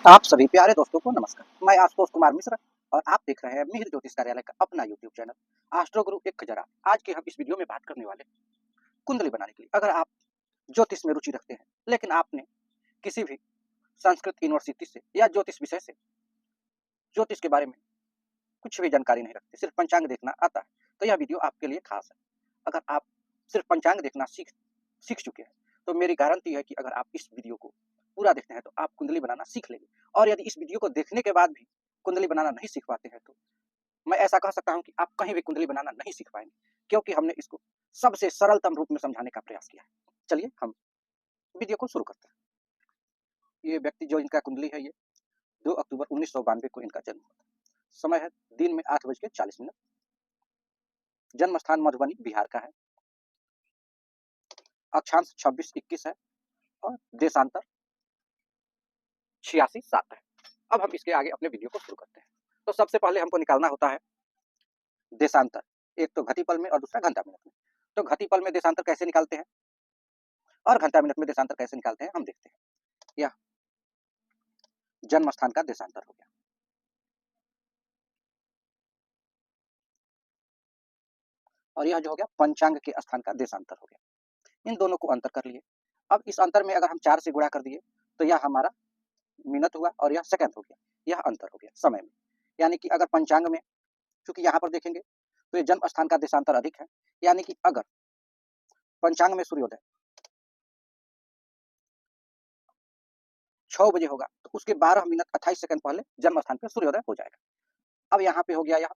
आप सभी प्यारे दोस्तों को नमस्कार। मैं आशुतोष कुमार मिश्रा और आप देख रहे हैं मिहिर ज्योतिष कार्यालय का अपना यूट्यूब चैनल एस्ट्रो गुरु एक खजरा। आज के हम इस वीडियो में बात करने वाले हैं कुंडली बनाने के लिए। अगर आप ज्योतिष में रुचि रखते हैं लेकिन आपने किसी भी संस्कृत यूनिवर्सिटी से या ज्योतिष विषय से ज्योतिष के बारे में कुछ भी जानकारी नहीं रखते, सिर्फ पंचांग देखना आता है, तो यह वीडियो आपके लिए खास है। अगर आप सिर्फ पंचांग देखना सीख चुके हैं तो मेरी गारंटी है कि अगर आप इस वीडियो को पूरा देखते हैं तो आप कुंडली बनाना सीख लेंगे। और यदि इस वीडियो को देखने के बाद भी कुंडली बनाना नहीं सीख पाते हैं तो मैं ऐसा कह सकता हूं कि आप कहीं भी कुंडली बनाना नहीं सीख पाएंगे, क्योंकि हमने इसको सबसे सरलतम रूप में समझाने का प्रयास किया है। चलिए हम वीडियो को शुरू करते हैं। ये व्यक्ति जो इनका कुंडली है, ये 2 अक्टूबर 1992 को इनका जन्म हुआ था। समय है दिन में 8:40। जन्म स्थान मधुबनी बिहार का है। अक्षांश 26-21 है और देशांतर 86-7 है। अब हम इसके आगे अपने वीडियो को शुरू करते हैं। तो सबसे पहले हमको निकालना होता है देशांतर, एक तो घटी पल में और दूसरा घंटा मिनट में। तो घटी पल में देशांतर कैसे निकालते हैं और घंटा मिनट में देशांतर कैसे निकालते हैं हम देखते हैं। यह जन्म स्थान का देशांतर हो गया और यह जो हो गया पंचांग के स्थान का देशांतर हो गया। इन दोनों को अंतर कर लिए। अब इस अंतर में अगर हम 4 से गुणा कर दिए तो यह हमारा मिनट हुआ और यह सेकंड हो गया। यह अंतर हो गया समय में। यानी कि अगर पंचांग में, चूंकि यहाँ पर देखेंगे तो ये जन्म स्थान का देशांतर अधिक है, यानी कि अगर पंचांग में सूर्योदय 6 बजे होगा तो उसके 12 मिनट 28 सेकंड पहले जन्म स्थान पर सूर्योदय हो जाएगा। अब यहाँ पे हो गया यह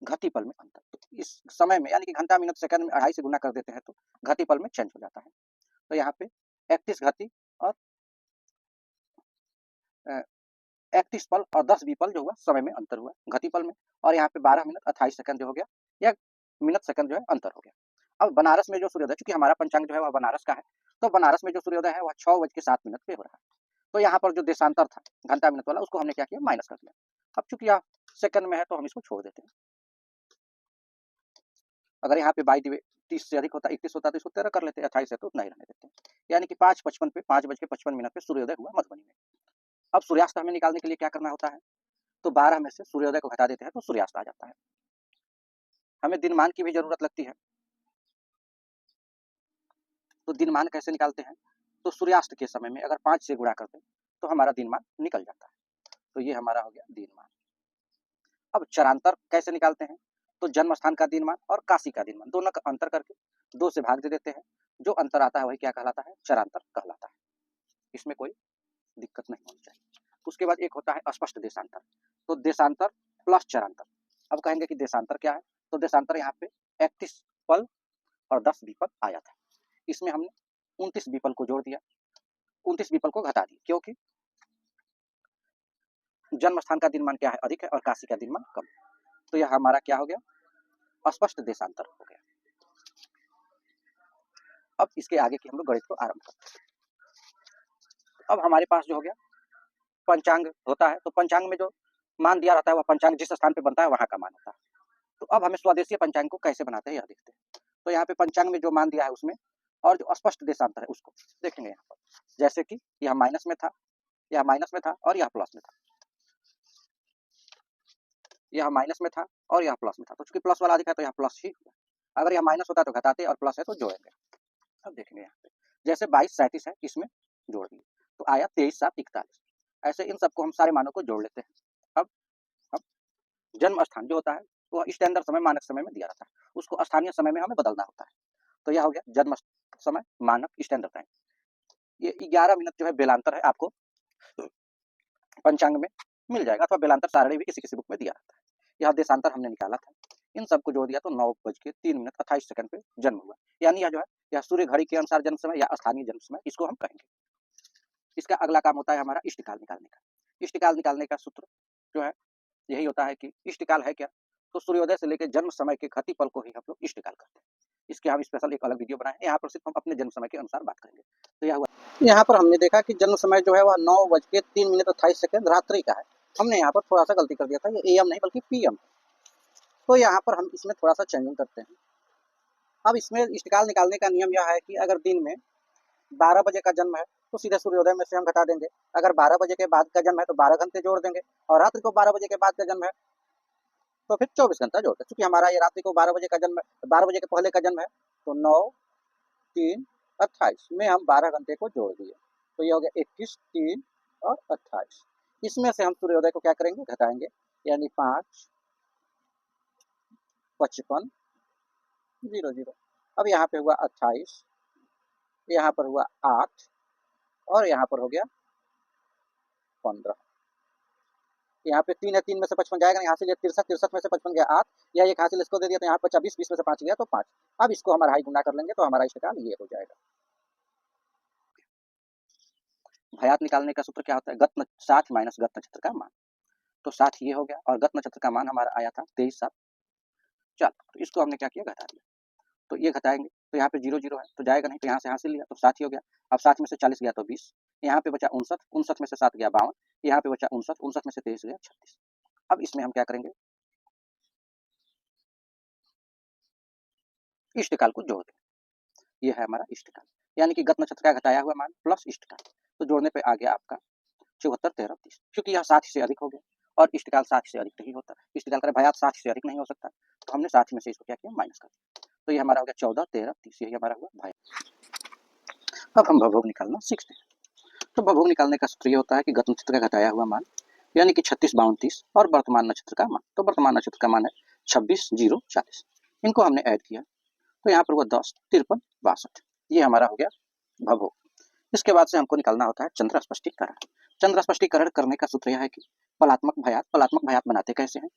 घटी पल में अंतर। तो इस समय में यानी कि घंटा मिनट सेकंड में 2.5 से गुना कर देते हैं तो घटी पल में चेंज हो जाता है। तो यहाँ पे 31 घटी और 31 पल और 10 विपल जो हुआ समय में अंतर हुआ घटी पल में। और यहाँ पे 12 मिनट 28 सेकंड जो हो गया, यह मिनट सेकंड जो है अंतर हो गया। अब बनारस में जो सूर्योदय, चूंकि हमारा पंचांग जो है वह बनारस का है, तो बनारस में जो सूर्योदय है वह 6:07 पे हो रहा है। तो यहाँ पर जो देशांतर था घंटा मिनट वाला, उसको हमने क्या किया, माइनस कर दिया। अब चूंकि यह सेकंड में है तो हम इसको छोड़ देते हैं। अगर यहाँ पे बाई द वे 30 से अधिक होता, 31 होता तो इसको 13 कर लेते, 28 है तो उतना ही रहने देते हैं। यानी कि 5:55 पे 5:55 पे सूर्योदय हुआ मधुबनी में। अब सूर्यास्त हमें निकालने के लिए क्या करना होता है, तो 12 में से सूर्योदय को घटा देते हैं तो सूर्यास्त आ जाता है। हमें दिनमान की भी जरूरत लगती है, तो दिनमान कैसे निकालते हैं, तो सूर्यास्त के समय में अगर 5 से गुणा करते तो हमारा दिनमान निकल जाता है। तो ये हमारा हो गया दिनमान। अब चरांतर कैसे निकालते हैं, तो जन्म स्थान का दिनमान और काशी का दिनमान दोनों का अंतर करके 2 से भाग दे देते हैं। जो अंतर आता है वही क्या कहलाता है, चरांतर कहलाता है। इसमें कोई दिक्कत नहीं होनी चाहिए। उसके बाद एक होता है स्पष्ट देशांतर। तो देशांतर प्लस चरांतर। अब कहेंगे कि देशांतर क्या है, तो देशांतर यहाँ पे 31 पल और 10 विपल आया था, इसमें हमने 29 विपल को जोड़ दिया, 29 विपल को घटा दिया, क्योंकि जन्म स्थान का दिनमान क्या है, अधिक है, और काशी का दिनमान कम। तो यह हमारा क्या हो गया, स्पष्ट देशांतर हो गया। अब इसके आगे की हम लोग गणित को आरंभ करते हैं। अब हमारे पास जो हो गया पंचांग होता है, तो पंचांग में जो मान दिया रहता है वह पंचांग जिस स्थान पे बनता है वहां का मान होता है। तो अब हमें स्वदेशीय पंचांग को कैसे बनाते हैं यह देखते हैं। तो यहाँ पे पंचांग में जो मान दिया है उसमें और जो स्पष्ट देशांतर है उसको देखेंगे यहाँ पर। जैसे कि यह माइनस में था, यह माइनस में था और यह प्लस में था, यह माइनस में था और यह प्लस में था। तो चूंकि प्लस वाला अधिक है तो यह प्लस ही हुआ। अगर यह माइनस होता तो घटाते और प्लस है तो जोड़ेंगे। अब देखेंगे यहाँ पे जैसे 22-37 है, इसमें जोड़ दिए तो आया 23-7-41। ऐसे इन सबको हम सारे मानों को जोड़ लेते हैं। अब जन्म स्थान जो होता है वह स्टैंडर्ड समय मानक समय में दिया रहता है, उसको स्थानीय समय में हमें बदलना होता है। तो यह हो गया जन्म समय मानक स्टैंडर्ड टाइम। ये 11 मिनट जो है बेलांतर है, आपको पंचांग में मिल जाएगा, अथवा बेलांतर सारणी भी किसी किसी बुक में दिया रहता है। यह देशांतर हमने निकाला था, इन सबको जोड़ दिया तो 9:03 पे जन्म हुआ। यानी यह जो है यह सूर्य घड़ी के अनुसार जन्म समय या स्थानीय जन्म समय इसको हम कहेंगे। इसका अगला काम होता है हमारा इष्टकाल निकालने का। इष्टकाल निकालने का सूत्र जो है यही होता है कि इष्टकाल है क्या, तो सूर्योदय से लेकर जन्म समय के घटी पल को ही हम लोग इष्टकाल करते हैं। इसके हम स्पेशल एक अलग वीडियो बनाए, यहाँ पर सिर्फ हम अपने जन्म समय के अनुसार बात करेंगे। तो यह हुआ, यहाँ पर हमने देखा कि जन्म समय जो है वह 9:03 रात्रि का है। हमने यहाँ पर थोड़ा सा गलती कर दिया था, ये AM नहीं बल्कि PM। तो यहाँ पर हम इसमें थोड़ा सा चेंजिंग करते हैं। अब इसमें इष्टकाल निकालने का नियम यह है कि अगर दिन में 12 बजे का जन्म है तो सीधे सूर्योदय में से हम घटा देंगे। अगर 12 बजे के बाद का जन्म है तो 12 घंटे जोड़ देंगे, और रात्रि को 12 बजे के बाद का जन्म है तो फिर 24 घंटा जोड़ दें। चूंकि हमारा ये रात्रि को 12 बजे का जन्म है, 12 बजे के पहले का जन्म है, तो 9 3 28 में हम 12 घंटे को जोड़ दिए, तो ये हो गया 21 3 और 28। इसमें से हम सूर्योदय को क्या करेंगे, घटाएंगे, यानी 5 55 00। अब यहाँ पे हुआ 28, यहाँ पर हुआ 8, और यहाँ पर हो गया 15। यहाँ पे 3 है, 3 में से 55 जाएगा नहीं, हासिल 63, 63 में से 55 गया 8, या एक हासिल इसको दे दिया तो यहाँ पर 20, 20 में से 5 गया तो 5। अब इसको हम अढ़ाई गुना कर लेंगे तो हमारा इष्टकाल ये हो जाएगा। भयात निकालने का सूत्र क्या होता है, गत 60 माइनस गत नक्षत्र का मान। तो 60 ये हो गया, और गत नक्षत्र का मान हमारा आया था 23/7। चल, तो इसको हमने क्या किया, घटा दिया। तो ये घटाएंगे तो यहाँ पे 0 0 है तो जाएगा नहीं, तो यहाँ से हासिल लिया तो 60 ही हो गया। अब 60 में से 40 गया तो 20, यहाँ पे बचा 59, 59 में से 7 गया 52, यहाँ पे बचा 59, 59 में से 23 गया 36। अब इसमें हम क्या करेंगे, इष्टकाल को जोड़ दें। ये है हमारा इष्टकाल, यानी कि गत नक्षत्र का घटाया हुआ मान प्लस इष्टकाल, तो जोड़ने पे आ गया आपका 74 13 30। क्योंकि यह 60 से अधिक हो गया, और इष्टकाल 60 से अधिक नहीं होता, इष्टकाल का भयात 60 से अधिक नहीं हो सकता, तो हमने 60 में से इसको क्या किया, माइनस कर दिया। तो ये हमारा हो गया 14 13 30, यही हमारा हुआ भयात। अब हम भवभोग निकालना सीखते हैं। तो भवभोग निकालने का सूत्र ये होता है कि गत नक्षत्र का घटाया हुआ मान, यानी कि 36 52 30, और वर्तमान नक्षत्र का मान। तो वर्तमान नक्षत्र का मान है 26 0 40। इनको हमने ऐड किया तो यहाँ पर हुआ 10 53 62। ये हमारा हो गया भवभोग। इसके बाद से हमको निकालना होता है चंद्र स्पष्टीकरण। चंद्र स्पष्टीकरण करने का सूत्र यह है कि पलात्मक भयात। पलात्मक भयात बनाते कैसे हैं,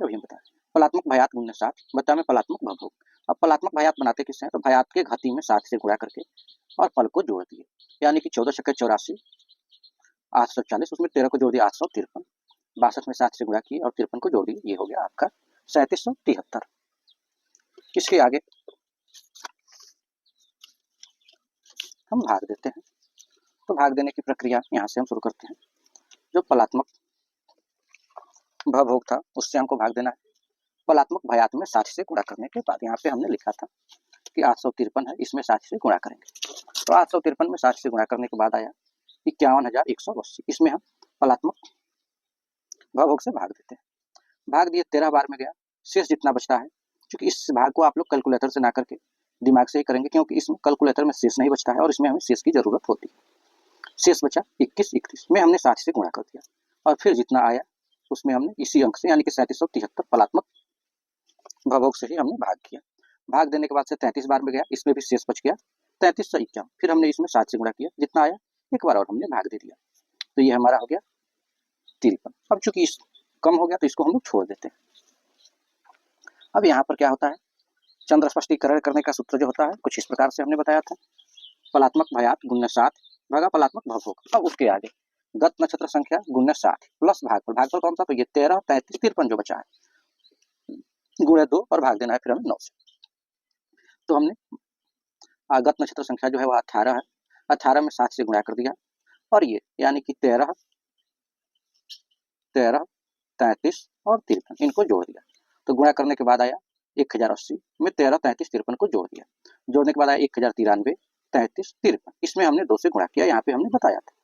तो भी हम बताएं। पलात्मक भयात गुणा 60 बता में पलात्मक भवभोग। अब पलात्मक भयात बनाते किससे हैं, तो भयात के घाती में 60 से गुणा करके और फल को जोड़ दिए, यानी कि 14 छक्के 84 840, उसमें 13 को जोड़ दिया 853, 62 में 60 से गुणा किए और 53 को जोड़ दिए, ये हो गया आपका 3773। इसके आगे हम भाग देते हैं। तो भाग देने की प्रक्रिया यहाँ से हम शुरू करते हैं। जो पलात्मक भवभोग था उससे हमको भाग देना है। पलात्मक भयात में 60 से गुणा करने के बाद यहाँ पे हमने लिखा था कि 853 है, इसमें 60 से गुणा करेंगे, तो 853 में 60 से गुणा करने के बाद आया 51,180। इसमें हम पलात्मक भवभोग से भाग देते हैं। भाग दिए 13 बार में गया, शेष जितना बचता है, क्योंकि इस भाग को आप लोग कैलकुलेटर से ना करके दिमाग से ही करेंगे, क्योंकि इसमें कैलकुलेटर में शेष नहीं बचता है और इसमें हमें शेष की जरूरत होती है। शेष बचा 21 31 में हमने 60 से गुणा कर दिया, और फिर जितना आया उसमें हमने इसी अंक से, यानी कि 3773 पलात्मक भवभोग से ही हमने भाग किया। भाग देने के बाद से 33 बार में गया, इसमें भी शेष बच गया 33 से 51, फिर हमने इसमें 60 से गुणा किया, जितना आया एक बार और हमने भाग दे दिया, तो ये हमारा हो गया 53। अब चूंकि इस कम हो गया तो इसको हम लोग छोड़ देते हैं। अब यहाँ पर क्या होता है, चंद्र स्पष्टीकरण करने का सूत्र जो होता है कुछ इस प्रकार से हमने बताया था, पलात्मक भयात गुणा 60 भागा पलात्मक भवभोग। अब उसके आगे गत नक्षत्र संख्या गुणा 60 प्लस भागफल। भागफल कौन सा, तो ये 13 33 53 जो बचा है, गुणा 2 और भाग देना है फिर हमें 9 से। तो हमने गत नक्षत्र संख्या जो है वो 18 है, 18 में 60 से गुणा कर दिया, और ये यानी कि 13 13 33 और 53 इनको जोड़ दिया, तो गुणा करने के बाद आया 1080 में 13 33 53 को जोड़ दिया, जोड़ने के बाद आया 1093 33 53, इसमें हमने 2 से गुणा किया, यहाँ पे हमने बताया था।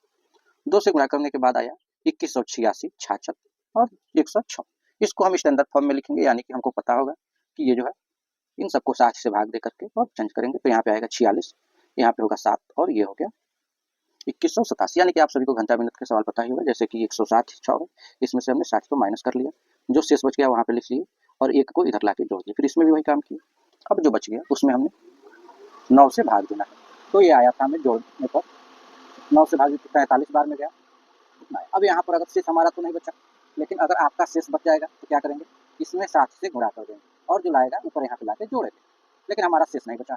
2 से गुणा करने के बाद आया 2186 66 और 106। इसको हम स्टैंडर्ड फॉर्म में लिखेंगे, यानी कि हमको पता होगा कि ये जो है इन सबको 60 से भाग दे करके और चेंज करेंगे, तो यहाँ पे आएगा 46, यहाँ पे होगा 7 और ये हो गया 2187। यानी कि आप सभी को घंटा मिनट के सवाल पता ही होगा, जैसे कि 160 6 है, इसमें से हमने 60 को माइनस कर लिया, जो शेष बच गया वहाँ पे लिख लिए और एक को इधर ला के जोड़ दिया, फिर इसमें भी वही काम किया। अब जो बच गया उसमें हमने 9 से भाग देना है, तो ये आया था हमें जोड़ने पर 9 से भाग 45 बार में गया। अब यहाँ पर अगर शेष हमारा तो नहीं बचा, लेकिन अगर आपका शेष बच जाएगा तो क्या करेंगे, इसमें 60 से गुणा कर देंगे और जो लाएगा ऊपर यहाँ पे लाके जोड़ेंगे, लेकिन हमारा शेष नहीं बचा।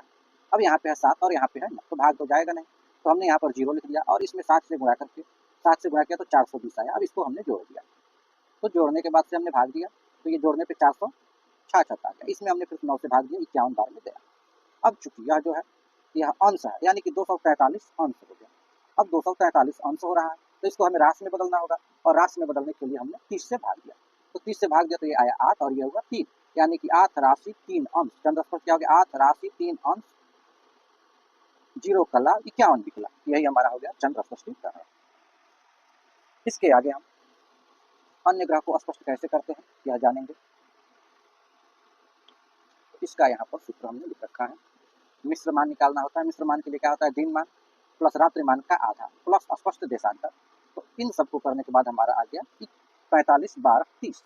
अब यहाँ पे है 7 और यहाँ पे है 9, तो भाग तो जाएगा नहीं, तो हमने यहाँ पर 0 लिख दिया और इसमें 60 से गुणा करके 7 से गुणा किया तो 420 आया। अब इसको हमने जोड़ दिया, तो जोड़ने के बाद से हमने भाग दिया, तो ये जोड़ने पे 466 आ गया, इसमें हमने फिर 9 से भाग दिया, 51 बार में गया। अब चूंकि यह जो है यह अंश है, यानी कि 243 अंश हो गया। अब 243 अंश हो रहा है, तो इसको हमें राशि में बदलना होगा, और राशि में बदलने के लिए हमने 30 से भाग दिया, तो 30 से भाग दिया तो ये आया 8 और ये हुआ 3, यानी कि 8 राशि 3 अंश। चंद्रस्पर्श क्या हो गया, 8 राशि 3 अंश जीरो कला 51 निकला। यही हमारा हो गया चंद्र स्पष्टीकरण। इसके आगे हम अन्य ग्रह को स्पष्ट कैसे करते हैं यह जानेंगे। इसका यहाँ पर सूत्र हमने लिख रखा है। मिश्र मान निकालना होता है। मिश्र मान के लिए क्या होता है, दिन मान प्लस रात्रि मान का आधा प्लस स्पष्ट देशांतर। तो इन सबको करने के बाद हमारा आ गया 45 12 30।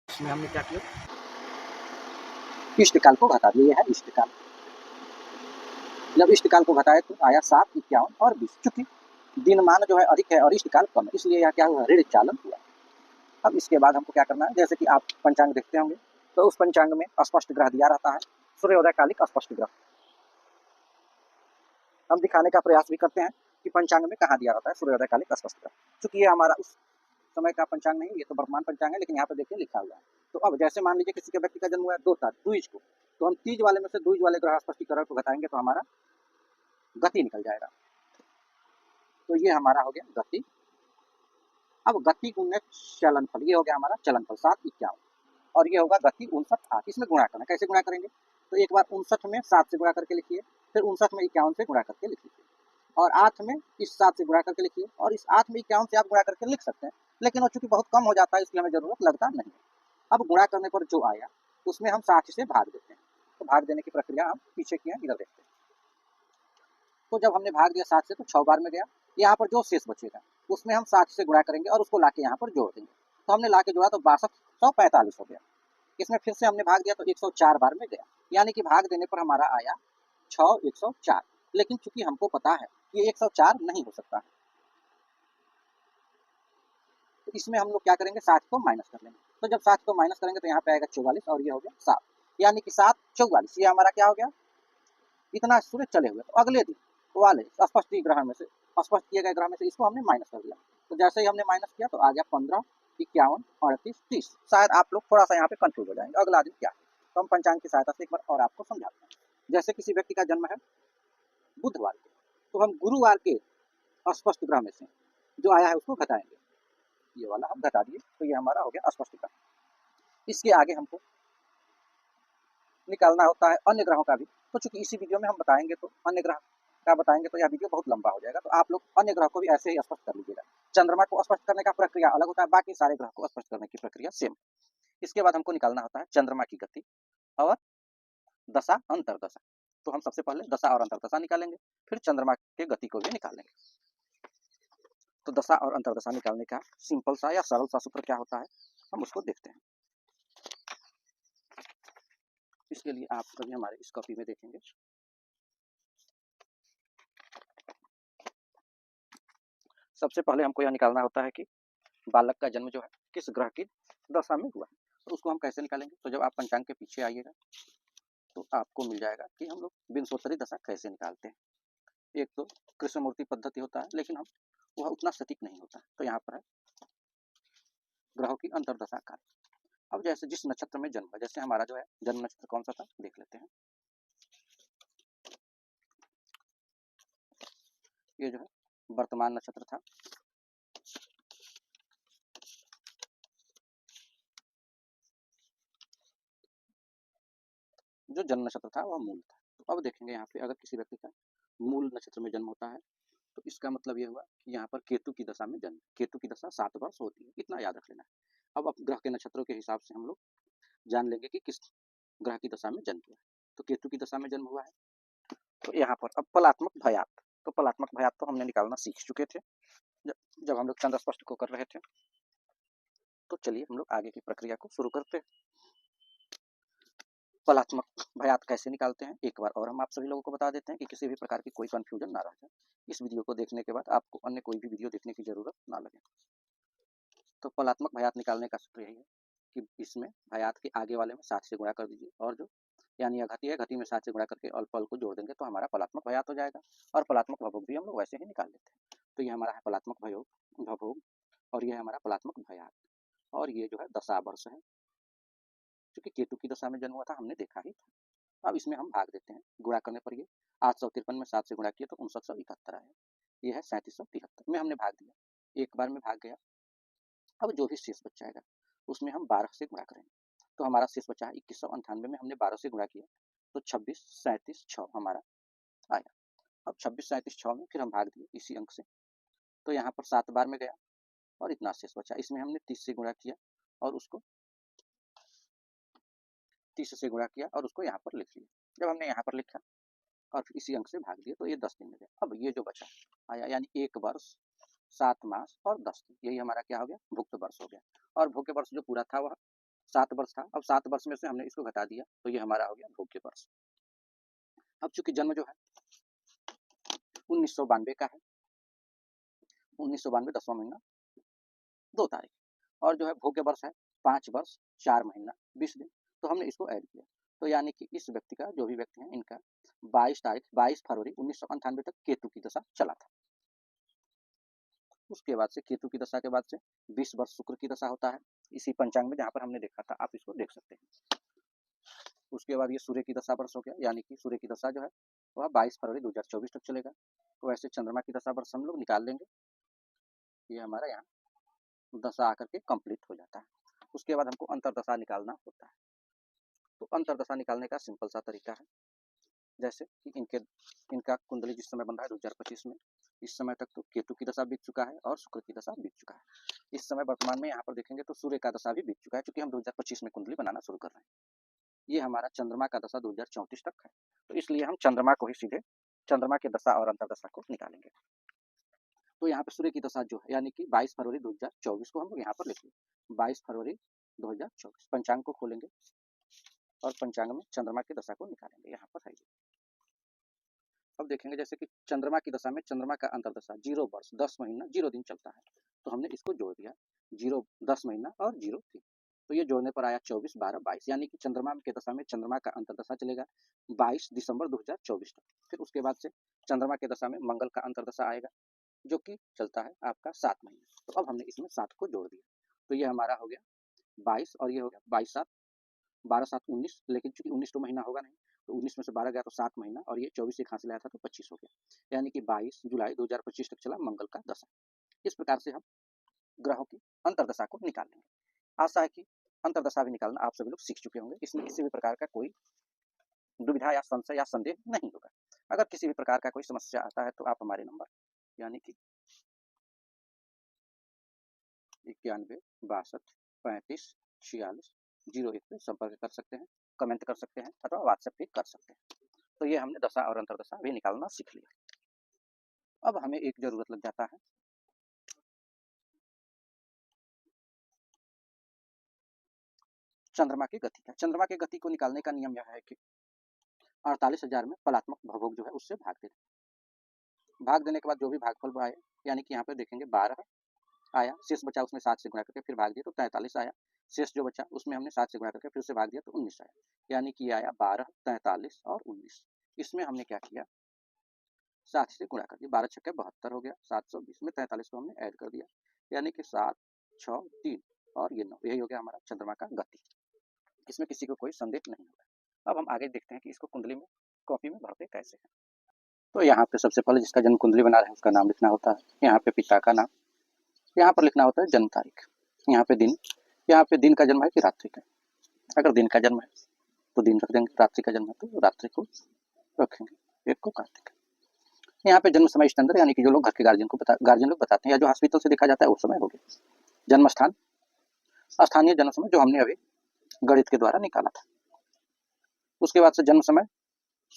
इसमें हमने क्या किया, इष्टकाल को घटा दिया। है इष्टकाल, जब इष्टकाल को घटाए तो आया 7 51 और 20। चूंकि दिनमान जो है अधिक है और इष्टकाल कम है, इसलिए यह क्या हुआ, ऋण चालन हुआ। अब इसके बाद हमको क्या करना है, जैसे कि आप पंचांग देखते होंगे तो उस पंचांग में स्पष्ट ग्रह दिया रहता है, सूर्योदय कालिक स्पष्ट ग्रह। हम दिखाने का प्रयास भी करते हैं कि पंचांग में कहाँ दिया रहता है सूर्योदय कालिक स्पष्ट ग्रह। चूंकि ये हमारा उस समय का पंचांग नहीं, ये तो वर्तमान पंचांग है, लेकिन यहाँ पर देखिए लिखा हुआ है। तो अब जैसे मान लीजिए किसी के व्यक्ति का जन्म हुआ है 2 तारीख द्विज को, तो हम तीज वाले में से द्विज वाले ग्रह स्पष्टीकरण को घटाएंगे तो हमारा गति निकल जाएगा। तो ये हमारा हो गया गति। अब गति गुणे चलनफल, ये हो गया हमारा चलनफल 7 51 और ये होगा गति 59 8। इसमें गुणा करना, कैसे गुणा करेंगे, तो एक बार 59 में 7 से गुणा करके लिखिए, फिर 59 में 51 से गुणा करके लिखिए, और 8 में इस 7 से गुणा करके लिखिए, और इस 8 में 51 से आप गुणा करके लिख सकते हैं, लेकिन वो चूंकि बहुत कम हो जाता है इसलिए हमें जरूरत लगता नहीं। अब गुणा करने पर जो आया उसमें हम 60 से भाग देते हैं। तो भाग देने की प्रक्रिया हम पीछे की है, इधर देखते हैं। तो जब हमने भाग दिया 7 से तो 6 बार में गया। यहाँ पर जो शेष बचेगा उसमें हम 60 से गुणा करेंगे और उसको लाके यहाँ पर जोड़ देंगे। तो हमने लाके जोड़ा तो 6245 हो गया। इसमें फिर से हमने भाग दिया तो 104 बार में गया, यानी कि भाग देने पर हमारा आया 6 104। लेकिन चूंकि हमको पता है ये 104 नहीं हो सकता है, तो इसमें हम लोग क्या करेंगे, 60 को माइनस कर लेंगे। तो जब 60 को माइनस करेंगे तो यहाँ पे आएगा 44 और ये हो गया 7, यानी कि 7 44। ये हमारा क्या हो गया, इतना सूर्य चले हुए। तो अगले दिन वाले स्पष्ट ग्रह में से, स्पष्ट किए गए ग्रह में से इसको हमने माइनस कर दिया। तो जैसे ही हमने माइनस किया तो आ गया 15 51 38 30। शायद आप लोग थोड़ा सा यहाँ पे कंफ्यूज हो जाएंगे अगला दिन क्या है। तो हम पंचांग की सहायता से एक बार और आपको समझाते हैं। जैसे किसी व्यक्ति का जन्म है बुधवार को, तो हम गुरुवार के अस्पष्ट ग्रह में से जो आया है उसको घटाएंगे। ये वाला हम घटा दिए तो ये हमारा हो गया अस्पष्ट ग्रह। इसके आगे हमको निकालना होता है अन्य ग्रहों का भी। तो चूंकि इसी वीडियो में हम बताएंगे तो अन्य ग्रह का बताएंगे तो यह वीडियो बहुत लंबा हो जाएगा, तो आप लोग अन्य ग्रह को भी ऐसे ही स्पष्ट कर लीजिएगा। चंद्रमा को स्पष्ट करने का प्रक्रिया अलग होता है, बाकी सारे ग्रह को स्पष्ट करने की प्रक्रिया सेम। इसके बाद हमको निकालना होता है चंद्रमा की गति और दशा अंतरदशा। तो हम सबसे पहले दशा और अंतरदशा निकालेंगे, फिर चंद्रमा के गति को भी निकालेंगे। तो दशा और अंतरदशा निकालने का सिंपल सा या सरल सा सूत्र क्या होता है, हम उसको देखते हैं। इसके लिए आप कभी हमारे इस कॉपी में देखेंगे। सबसे पहले हमको यह निकालना होता है कि बालक का जन्म जो है किस ग्रह की दशा में हुआ है। तो उसको हम कैसे निकालेंगे, तो जब आप पंचांग के पीछे आइएगा तो आपको मिल जाएगा कि हम लोग विंशोत्तरी दशा कैसे निकालते हैं। एक तो कृष्णमूर्ति पद्धति होता है, लेकिन हम वह उतना सटीक नहीं होता। तो यहाँ पर है ग्रहों की अंतरदशा काल। अब जैसे जिस नक्षत्र में जन्म है, जैसे हमारा जो है जन्म नक्षत्र कौन सा था देख लेते हैं। ये जो है वर्तमान नक्षत्र था, जो जन्म नक्षत्र था वह मूल था। तो अब देखेंगे यहाँ पे अगर किसी व्यक्ति का मूल नक्षत्र में जन्म होता है तो इसका मतलब ये हुआ कि यहाँ पर केतु की दशा में जन्म। केतु की दशा 7 वर्ष होती है, इतना याद रख लेना है। अब ग्रह के नक्षत्रों के हिसाब से हम लोग जान लेंगे कि किस ग्रह की दशा में जन्म किया है। तो केतु की दशा में जन्म हुआ है, तो यहाँ पर अब फलात्मक भयात। तो फलात्मक भयात तो हमने निकालना सीख चुके थे जब हम लोग चंद्र स्पष्ट को कर रहे थे। तो चलिए हम लोग आगे की प्रक्रिया को शुरू करते हैं। फलात्मक भयात कैसे निकालते हैं एक बार और हम आप सभी लोगों को बता देते हैं कि किसी भी प्रकार की कोई कंफ्यूजन ना रह जाए। इस वीडियो को देखने के बाद आपको अन्य कोई भी वीडियो देखने की जरूरत ना लगे। तो फलात्मक भयात निकालने का सूत्र यही है कि इसमें भयात के आगे वाले में 7 से गुणा कर दीजिए, और जो यानी घटी है, घटी में 7 से गुणा करके अल्पफल को जोड़ देंगे तो हमारा फलात्मक भयात हो जाएगा। और फलात्मक भभोग भी हम लोग वैसे ही निकाल लेते हैं। तो ये हमारा है फलात्मक भभोग और ये है हमारा फलात्मक भयात, और ये जो है दशा वर्ष है, क्योंकि केतु की दशा में जन्म हुआ था, हमने देखा ही था। अब इसमें हम भाग देते हैं, गुणा करने पर ये 853 में 7 से गुणा किया तो 5971 आया। ये है 3773 में हमने भाग दिया, एक बार में भाग गया। अब जो भी शेष बच जाएगा उसमें हम 12 से गुणा करेंगे। तो हमारा शेष बचा है 2198 में हमने 12 से गुणा किया तो 26 37 6 हमारा आया। अब 26 37 6 में फिर हम भाग दिए इसी अंक से, तो यहाँ पर 7 बार में गया और इतना शेष बचा। इसमें हमने 30 से गुणा किया और उसको 30 से गुणा किया और उसको यहाँ पर लिख लिया। जब हमने यहाँ पर लिखा और फिर इसी अंक से भाग दिया तो ये 10 दिन में गया। अब ये जो बचा आया यानी 1 वर्ष 7 मास और 10 दिन, यही हमारा क्या हो गया, भुक्त वर्ष हो गया। और भोग्य वर्ष जो पूरा था वह 7 वर्ष था। अब 7 वर्ष में से हमने इसको घटा दिया तो ये हमारा हो गया भोग्य वर्ष। अब चूंकि जन्म जो है 1992 का है, 1992 10वां महीना 2 तारीख, और जो है भोग्य वर्ष है 5 वर्ष 4 महीना 20 दिन, तो हमने इसको ऐड किया। तो यानी कि इस व्यक्ति का, जो भी व्यक्ति है, इनका 22 फरवरी 1998 तक केतु की दशा चला था। उसके बाद से केतु की दशा के बाद से 20 वर्ष शुक्र की दशा होता है इसी पंचांग में जहाँ पर हमने देखा था, आप इसको देख सकते हैं। उसके बाद ये सूर्य की दशा वर्ष हो गया, यानी कि सूर्य की दशा जो है वह 22 फरवरी 2024 तक चलेगा। तो वैसे चंद्रमा की दशा वर्ष हम लोग निकाल लेंगे, ये हमारा यहाँ दशा आकर के कंप्लीट हो जाता है। उसके बाद हमको अंतरदशा निकालना होता है। तो अंतरदशा निकालने का सिंपल सा तरीका है, जैसे कि इनका कुंडली जिस समय बन रहा है 2025 में, इस समय तक तो केतु की दशा बीत चुका है और शुक्र की दशा बीत चुका है। इस समय वर्तमान में यहाँ पर देखेंगे तो सूर्य का दशा भी बीत चुका है, क्योंकि हम 2025 में कुंडली बनाना शुरू कर रहे हैं। ये हमारा चंद्रमा का दशा 2034 तक है, तो इसलिए हम चंद्रमा को ही सीधे चंद्रमा के दशा और अंतरदशा को निकालेंगे। तो यहाँ पे सूर्य की दशा जो है यानी कि 22 फरवरी 2024 को हम लोग यहाँ पर लिख लेंगे। 22 फरवरी 2024 पंचांग को खोलेंगे और पंचांग में चंद्रमा की दशा को निकालेंगे। यहाँ पर है, अब देखेंगे जैसे कि चंद्रमा की दशा में चंद्रमा का अंतरदशा 0 वर्ष 10 महीना 0 दिन चलता है, तो हमने इसको जोड़ दिया 0 10 महीना और 0 दिन, तो ये जोड़ने पर आया 24 12 22, यानी कि चंद्रमा के दशा में चंद्रमा का अंतरदशा चलेगा 22 दिसंबर 2024 तक। फिर उसके बाद से चंद्रमा के दशा में मंगल का अंतरदशा आएगा जो कि चलता है आपका 7 महीने। तो अब हमने इसमें 7 को जोड़ दिया, तो ये हमारा हो गया 22 और ये हो गया 22 7 12 7 19, लेकिन चूंकि 19 तो महीना होगा नहीं, तो 19 में से 12 गया तो 7 महीना, और ये 24 से खांसी लाया था तो 25 हो गया, यानी कि 22 जुलाई 2025 तक चला मंगल का दशा। इस प्रकार से हम ग्रहों की अंतरदशा को निकाल लेंगे। आशा है कि अंतरदशा भी निकालना आप सभी लोग सीख चुके होंगे, इसमें किसी भी प्रकार का कोई दुविधा या संशय या संदेह नहीं होगा। अगर किसी भी प्रकार का कोई समस्या आता है तो आप हमारे नंबर यानी कि 91 62 35 46 01 पे संपर्क कर सकते हैं, कमेंट कर सकते हैं अथवा व्हाट्सएप भी कर सकते हैं। तो ये हमने दशा और अंतरदशा भी निकालना सीख लिया। अब हमें एक जरूरत लग जाता है चंद्रमा की गति का। चंद्रमा की गति को निकालने का नियम यह है कि 48,000 में फलात्मक भवोग जो है उससे भाग देना। भाग देने के बाद जो भी भागफल आए, यानी कि यहाँ पे देखेंगे 12 आया, शेष बचा उसमें 7 से गुणा करके फिर भाग दिया तो 43 आया, शेष जो बचा उसमें हमने 7 से गुणा करके फिर उसे भाग दिया तो 19 आया, यानी कि आया 12 43 और 19। इसमें हमने क्या किया, 7 से गुणा कर दिया, 12 छक्के 72 हो गया, 720 में 43 को हमने ऐड कर दिया, यानी कि 7 6 3 और ये 9, यही हो गया हमारा चंद्रमा का गति। इसमें किसी को कोई संदेह नहीं होगा। अब हम आगे देखते हैं कि इसको कुंडली में कॉपी में भरते कैसे हैं। तो यहाँ पे सबसे पहले जिसका जन्म कुंडली बना रहे हैं उसका नाम लिखना होता है, यहाँ पे पिता का नाम, यहाँ पर लिखना होता है जन्म तारीख, यहाँ पे दिन, यहाँ पे दिन का जन्म है कि रात्रि का, अगर दिन का जन्म है तो दिन रख देंगे, रात्रि का जन्म है तो रात्रि को रखेंगे, एक को कार्तिक। यहाँ पे जन्म समय स्टैंडर्ड यानी कि जो लोग घर के गार्जियन लोग बताते हैं या जो हॉस्पिटल से देखा जाता है वो समय हो गया। जन्म स्थान स्थानीय जन्म समय जो हमने अभी गणित के द्वारा निकाला था। उसके बाद से जन्म समय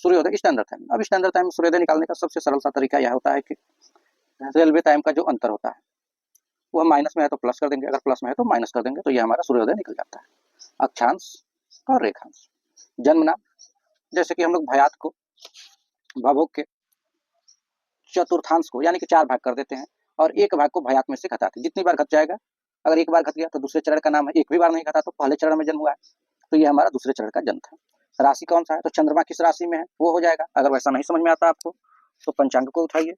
सूर्योदय स्टैंडर्ड टाइम। अब स्टैंडर्ड टाइम सूर्योदय निकालने का सबसे सरल सा तरीका यह होता है कि रेलवे टाइम का जो अंतर होता है वो हम माइनस में है तो प्लस कर देंगे, अगर प्लस में है तो माइनस कर देंगे, तो ये हमारा सूर्योदय निकल जाता है। अक्षांश और रेखांश। जन्म नाम, जैसे कि हम लोग भयात को भवोग के चतुर्थांश को यानी कि 4 भाग कर देते हैं और एक भाग को भयात में से घटाते हैं, जितनी बार घट जाएगा, अगर एक बार घट गया तो दूसरे चरण का नाम है, एक भी बार नहीं घटा तो पहले चरण में जन्म हुआ है, तो ये हमारा दूसरे चरण का जन्म था। राशि कौन सा है, तो चंद्रमा किस राशि में है वो हो जाएगा। अगर वैसा नहीं समझ में आता आपको तो पंचांग को उठाइए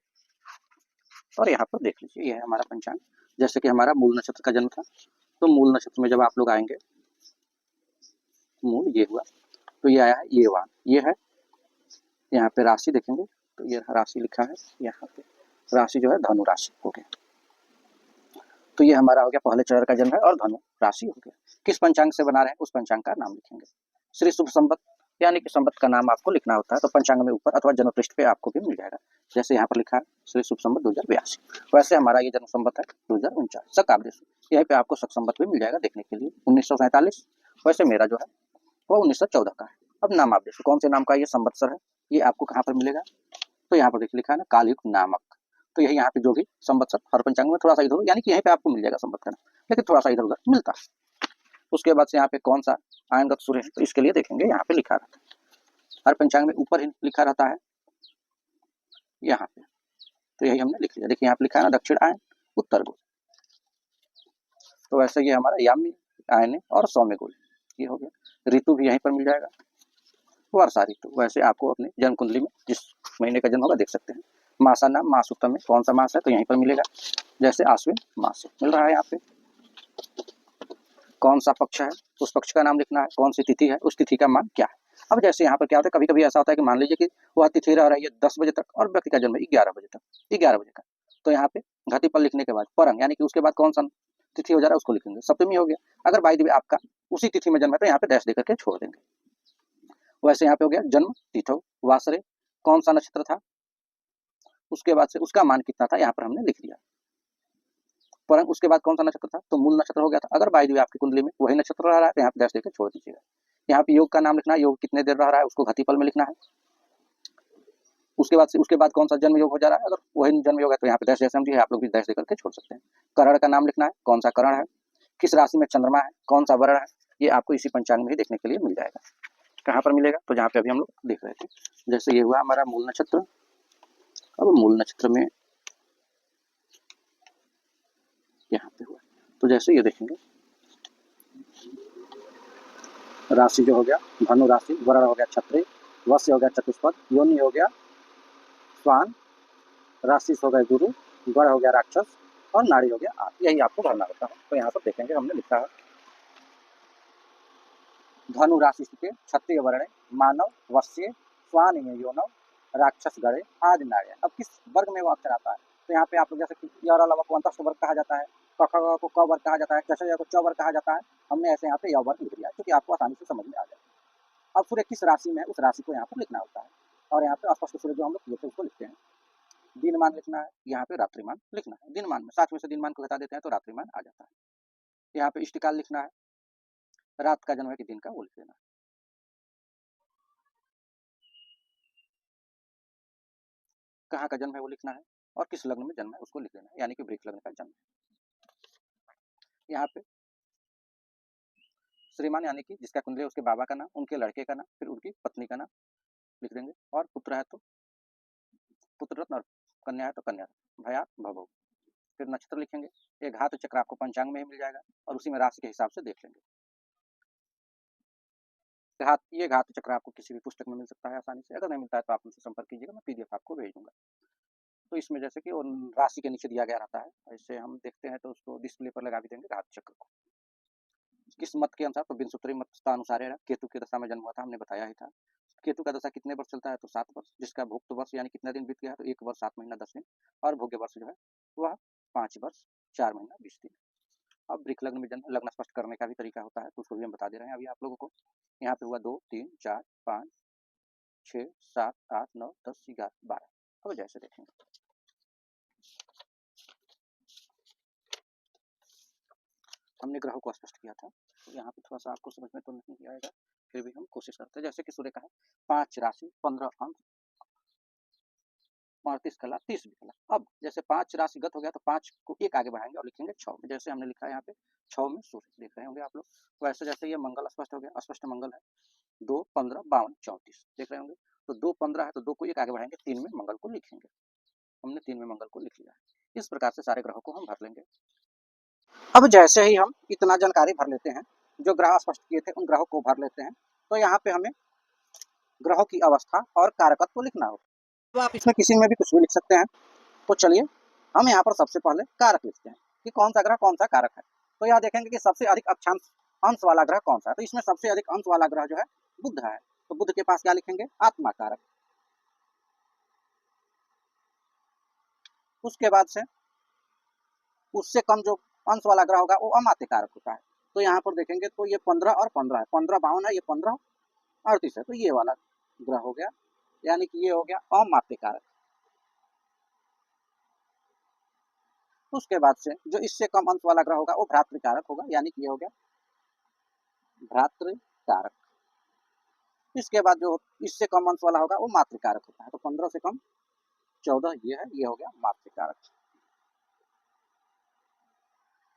और यहाँ पर देख लीजिए, ये है हमारा पंचांग। जैसे कि हमारा मूल नक्षत्र का जन्म था, तो मूल नक्षत्र में जब आप लोग आएंगे, मूल ये हुआ तो ये आया है ये वान, ये है यहाँ पे राशि देखेंगे तो ये राशि लिखा है, यहाँ पे राशि जो है धनु राशि हो गया। तो ये हमारा हो गया पहले चरण का जन्म है और धनु राशि हो गया। किस पंचांग से बना रहे हैं उस पंचांग का नाम लिखेंगे। श्री शुभ संवत यानी कि संवत का नाम आपको लिखना होता है, तो पंचांग में ऊपर अथवा जन्म पृष्ठ पे आपको भी मिल जाएगा। जैसे यहाँ पर लिखा है श्री शुभ संवत 2082, वैसे हमारा ये जन्म संवत है 2049 शक आदेश, यहीं पे आपको शक संवत भी मिल जाएगा देखने के लिए 1947। वैसे मेरा जो है वो 1914 का है। अब नाम आप देखो कौन से नाम का ये संवत्सर है, ये आपको कहाँ पर मिलेगा, तो यहाँ पर देखिए लिखा है ना कालयुग नामक, तो यही यहाँ पे जो भी संवत्सर हर पंचांग में थोड़ा सा इधर यानी कि यहीं पे आपको मिल जाएगा संवत का नाम, लेकिन थोड़ा सा इधर उधर मिलता है। उसके बाद से यहाँ पे कौन सा आयनगत सूर्य है, तो इसके लिए देखेंगे यहाँ पे लिखा रहता है, हर पंचांग में ऊपर ही लिखा रहता है यहाँ पे, तो यही हमने लिख लिया। देखिए यहाँ पे लिखा है ना दक्षिण आयन उत्तर गोल, तो वैसे ये हमारा यामी आयन और सौम्य गोल ये हो गया। ऋतु भी यहीं पर मिल जाएगा, वर्षा ऋतु, वैसे आपको अपने जन्म कुंडली में जिस महीने का जन्म होगा देख सकते हैं। मासा नाम मास उत्तम में कौन सा मास है, तो यहीं पर मिलेगा, जैसे आश्विन मास मिल रहा है यहाँ पे। कौन सा पक्ष है उस पक्ष का नाम लिखना है, कौन सी तिथि है उस तिथि का मान क्या है। अब जैसे यहाँ पर क्या होता है, कभी कभी ऐसा होता है कि मान लीजिए कि वह तिथि रह रही है 10 बजे तक और व्यक्ति का जन्म 11 बजे तक, 11 बजे का, तो यहाँ पे घाती पल लिखने के बाद परंग यानी कि उसके बाद कौन सा तिथि हो जा रहा है उसको लिखेंगे, सप्तमी हो गया। अगर बाई दी आपका उसी तिथि में जन्म है तो यहाँ पे डैश देकर के छोड़ देंगे। वैसे यहाँ पे हो गया जन्म तिथो वासरे, कौन सा नक्षत्र था, उसके बाद से उसका मान कितना था यहाँ पर हमने लिख दिया। परंतु उसके बाद कौन सा नक्षत्र था, तो मूल नक्षत्र हो गया था। अगर बाई दी आपकी कुंडली में वही नक्षत्र रह रहा है तो यहाँ पे डैश देकर छोड़ दीजिएगा। यहाँ पे योग का नाम लिखना है, योग कितने देर रह रहा है उसको घातीपल में लिखना है। उसके बाद कौन सा जन्म योग हो जा रहा है, अगर वही जन्म योग है तो यहाँ पे डैश जैसे समझिए, आप लोग भी डैश देकर के छोड़ सकते हैं। करण का नाम लिखना है, कौन सा करण है, किस राशि में चंद्रमा है, कौन सा वर्ण है, ये आपको इसी पंचांग में ही देखने के लिए मिल जाएगा। कहाँ पर मिलेगा, तो जहाँ पे अभी हम लोग देख रहे थे, जैसे ये हुआ हमारा मूल नक्षत्र। अब मूल नक्षत्र में यहाँ पे हुआ, तो जैसे ये देखेंगे राशि जो हो गया धनु राशि, वर्ण हो गया क्षत्रिय, वस्य हो गया चतुष्पद, योनि हो गया स्वान, राशि हो गए गुरु, गण हो गया राक्षस और नाड़ी हो गया आठ, यही आपको भरना होता है। तो यहाँ पर देखेंगे हमने लिखा है धनु राशि के क्षत्रिय वर्ण मानव वश्य स्वान योनव राक्षस गणे आदि नाड़े। अब किस वर्ग में वो अक्षर आता है, तो यहाँ पे आप लोग जैसे य को अंतस्थ वर्ग कहा जाता है, क को क वर्ग कहा जाता है, च को च वर्ग कहा जाता है, हमने ऐसे यहाँ पे य वर्ग लिख दिया क्योंकि आपको आसानी से समझ में आ जाए। अब सूर्य किस राशि में है उस राशि को यहाँ पर लिखना होता है, और यहाँ पे अस्पष्ट सूर्य जो हम लोग किए थे उसको लिखते हैं। दिनमान लिखना है, यहाँ पे रात्रिमान लिखना है, दिनमान में 60 में से दिनमान को घटा देते हैं तो रात्रिमान आ जाता है। यहाँ पे इष्टकाल लिखना है, रात का जन्म है कि दिन का वो लिख देना है। कहाँ का जन्म है वो लिखना है, और किस लग्न में जन्म है उसको लिख देना है, यानी कि वृक्ष लग्न का जन्म है। यहाँ पे श्रीमान यानी कि जिसका कुंडली है उसके बाबा का नाम, उनके लड़के का नाम, फिर उनकी पत्नी का नाम लिख देंगे, और पुत्र है तो पुत्र रत्न, और कन्या है तो कन्या भया भव, फिर नक्षत्र लिखेंगे। ये घात चक्र आपको पंचांग में ही मिल जाएगा और उसी में राशि के हिसाब से देख लेंगे। ये घात चक्र आपको किसी भी पुस्तक में मिल सकता है आसानी से, अगर नहीं मिलता है तो आप मुझसे संपर्क कीजिएगा, मैं पीडीएफ आपको भेज दूंगा। तो इसमें जैसे कि राशि के नीचे दिया गया रहता है, ऐसे हम देखते हैं तो उसको डिस्प्ले पर लगा भी देंगे घात चक्र को। किस मत के अनुसार, तो बिनसूत्री मत का अनुसार है, केतु की दशा में जन्म हुआ था, हमने बताया ही था। केतु का दशा कितने वर्ष चलता है, तो 7 वर्ष, जिसका भुक्त वर्ष यानी कितना दिन बीत गया है, तो 1 वर्ष 7 महीना 10 दिन, और भोग्य वर्ष जो है वह 5 वर्ष 4 महीना 20 दिन। अब वृक्ष लग्न में जन्म, लग्न स्पष्ट करने का भी तरीका होता है, तो उसको भी हम बता दे रहे हैं अभी आप लोगों को। यहाँ पे हुआ 2 3 4 5 6 7 8 9 10 11 12। अब जैसे देखेंगे हमने ग्रहों को स्पष्ट किया था, तो यहाँ पे थोड़ा सा आपको समझ में तो नहीं आएगा, फिर भी हम कोशिश करते हैं। जैसे कि सूर्य का है 5 राशि 15 अंक 35 कला 30 कला। अब जैसे 5 राशि गत हो गया तो 5 को एक आगे बढ़ाएंगे और लिखेंगे 6 में, जैसे हमने लिखा है यहाँ पे 6 में सूर्य देख रहे होंगे आप लोग। वैसे जैसे ये मंगल स्पष्ट हो गया, अस्पष्ट मंगल है 2 15 52 34 देख रहे होंगे, तो 2 15 है तो 2 को एक आगे बढ़ाएंगे 3 में मंगल को लिखेंगे, हमने 3 में मंगल को लिख लिया है। इस प्रकार से सारे ग्रहों को हम भर लेंगे। अब जैसे ही हम इतना जानकारी भर लेते हैं, जो ग्रह स्पष्ट किए थे उन ग्रहों को भर लेते हैं, तो यहाँ पे हमें ग्रहों की अवस्था और कारकत्व लिखना होगा। तो आप इसमें किसी में भी कुछ भी लिख सकते हैं। तो चलिए हम यहाँ पर सबसे पहले कारक लिखते हैं कि कौन सा ग्रह कौन सा कारक है। तो यहाँ देखेंगे कि सबसे अधिक अक्षांश अंश वाला ग्रह कौन सा है, तो इसमें सबसे अधिक अंश वाला ग्रह जो है बुध है, तो बुध के पास क्या लिखेंगे, आत्मा कारक। उसके बाद से उससे कम जो अंश वाला ग्रह होगा वो अमात्य कारक होता है। तो यहाँ पर देखेंगे तो ये 15 और 15 है, 15 52 है, ये 15 38 है, तो ये वाला ग्रह हो गया, यानी कि ये हो गया अमात्य कारक। उसके बाद से जो इससे कम अंश वाला ग्रह होगा वो भ्रातृ कारक होगा, यानी कि ये हो गया भ्रातृ कारक। इसके बाद जो इससे कम अंश वाला होगा वो मातृ कारक होता है। तो 15 से कम 14 ये है, ये हो गया मातृ कारक।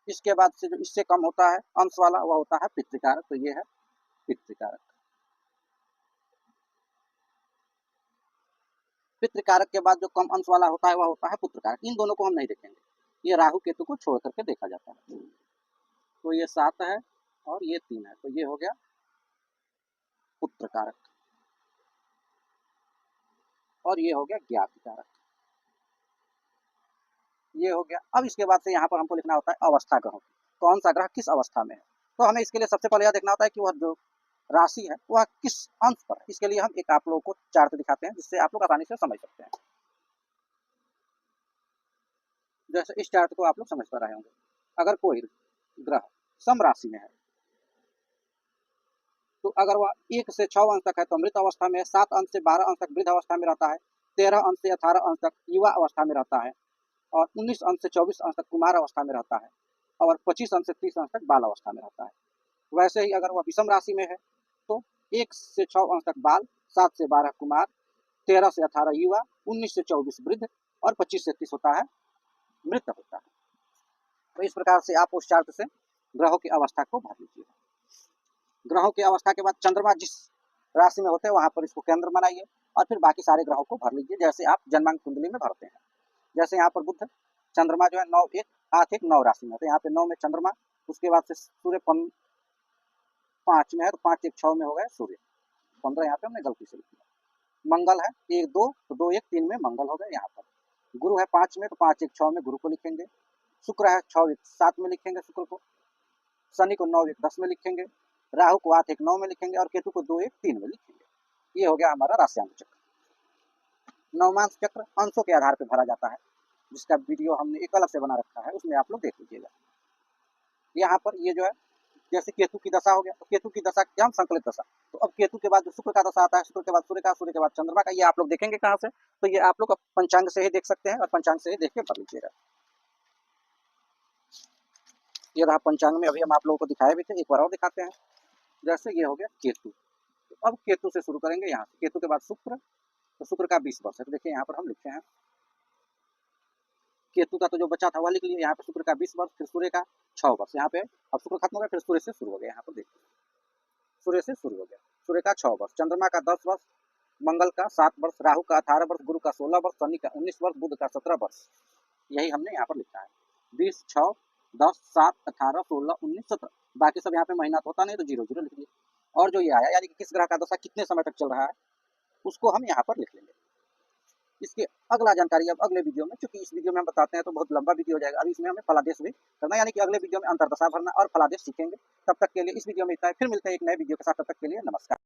इसके बाद से जो इससे कम होता है अंश वाला वह होता है पितृकारक, तो ये है पितृकारक। पितृकारक के बाद जो कम अंश वाला होता है वह होता है पुत्रकारक। इन दोनों को हम नहीं देखेंगे, ये राहु केतु को छोड़ करके देखा जाता है। तो ये 7 है और ये 3 है, तो ये हो गया पुत्रकारक और ये हो गया ज्ञात कारक, ये हो गया। अब इसके बाद से यहाँ पर हमको लिखना होता है अवस्था ग्रहों की, कौन सा ग्रह किस अवस्था में है। तो हमें इसके लिए सबसे पहले यह देखना होता है कि वह जो राशि है वह किस अंश पर है। इसके लिए हम एक आप लोगों को चार्ट दिखाते हैं जिससे आप लोग आसानी से समझ सकते हैं। जैसे इस चार्ट को आप लोग समझ पा रहे होंगे, अगर कोई ग्रह सम राशि में है तो अगर वह 1 से 6 अंश तक है तो मृत अवस्था में, 7 अंश से 12 अंश तक वृद्ध अवस्था में रहता है, 13 अंश से 18 अंश तक युवा अवस्था में रहता है और 19 अंश से 24 अंश तक कुमार अवस्था में रहता है और 25 अंश से 30 अंश तक बाल अवस्था में रहता है। वैसे ही अगर वह विषम राशि में है तो 1 से 6 अंश तक बाल, 7 से 12 कुमार, 13 से 18 युवा, 19 से 24 वृद्ध और 25 से 30 होता है मृत होता है। तो इस प्रकार से आप उस चार्ट से ग्रहों की अवस्था को भर लीजिए। ग्रहों की अवस्था के बाद चंद्रमा जिस राशि में होते हैं वहां पर इसको केंद्र बनाइए और फिर बाकी सारे ग्रहों को भर लीजिए जैसे आप जन्मांक कुंडली में भरते हैं। जैसे यहाँ पर बुध चंद्रमा जो है 9 1 8 1 9 राशि में होते हैं, यहाँ पे 9 में चंद्रमा, उसके बाद से सूर्य 5 में है तो 5 1 6 में हो गए सूर्य, 15 यहाँ पे हमने गलती से लिख दिया। मंगल है 1 2 तो 2 1 3 में मंगल हो गए यहाँ पर। गुरु है 5 में तो 5 1 6 में गुरु को लिखेंगे। शुक्र है 6 1 7 में लिखेंगे शुक्र को। शनि को 9 1 10 में लिखेंगे। राहु को 8 1 9 में लिखेंगे और केतु को 2 1 3 में लिखेंगे। ये हो गया हमारा राशियांक चक्र। नवमांश चक्र अंशों के आधार पर भरा जाता है, जिसका वीडियो हमने एक अलग से बना रखा है, उसमें आप लोग देख लीजिएगा। यहाँ पर ये जो है जैसे केतु की दशा हो गया तो केतु की दशा क्या हम संकलित दशा, तो अब केतु के बाद जो शुक्र का दशा आता है, शुक्र के बाद सूर्य का, सूर्य के बाद चंद्रमा का, ये आप लोग देखेंगे कहाँ से, तो ये आप लोग पंचांग से ही देख सकते हैं और पंचांग से ही देख के पढ़ लीजिएगा। ये रहा पंचांग में, अभी हम आप लोगों को दिखाए भी थे, एक बार और दिखाते हैं। जैसे ये हो गया केतु, तो अब केतु से शुरू करेंगे। यहाँ से केतु के बाद शुक्र, तो शुक्र का 20 वर्ष है, तो देखिए यहाँ पर हम लिखते हैं केतु का तो जो बचा था वह लिख लिए। यहाँ पे शुक्र का 20 वर्ष, फिर सूर्य का 6 वर्ष, यहाँ पे अब शुक्र खत्म हो गया, फिर सूर्य से शुरू हो गया। यहाँ पर देखिए सूर्य से शुरू हो गया, सूर्य का 6 वर्ष, चंद्रमा का 10 वर्ष, मंगल का 7 वर्ष, राहु का 18 वर्ष, गुरु का 16 वर्ष, शनि का 19 वर्ष, बुध का 17 वर्ष। यही हमने यहाँ पर लिखा है 20 6 10 7 18 16 19 17। बाकी सब यहाँ पे महीना तो होता नहीं तो 0 0 लिख दिए। और जो ये आया यानी कि किस ग्रह का दशा कितने समय तक चल रहा है उसको हम यहाँ पर लिख लेंगे। इसकी अगला जानकारी अब अगले वीडियो में, क्योंकि इस वीडियो में हम बताते हैं तो बहुत लंबा वीडियो हो जाएगा। अभी इसमें हमें फलादेश भी करना, यानी कि अगले वीडियो में अंतर्दशा भरना और फलादेश सीखेंगे। तब तक के लिए इस वीडियो में इतना है, फिर मिलते हैं एक नए वीडियो के साथ। तब तक के लिए नमस्कार।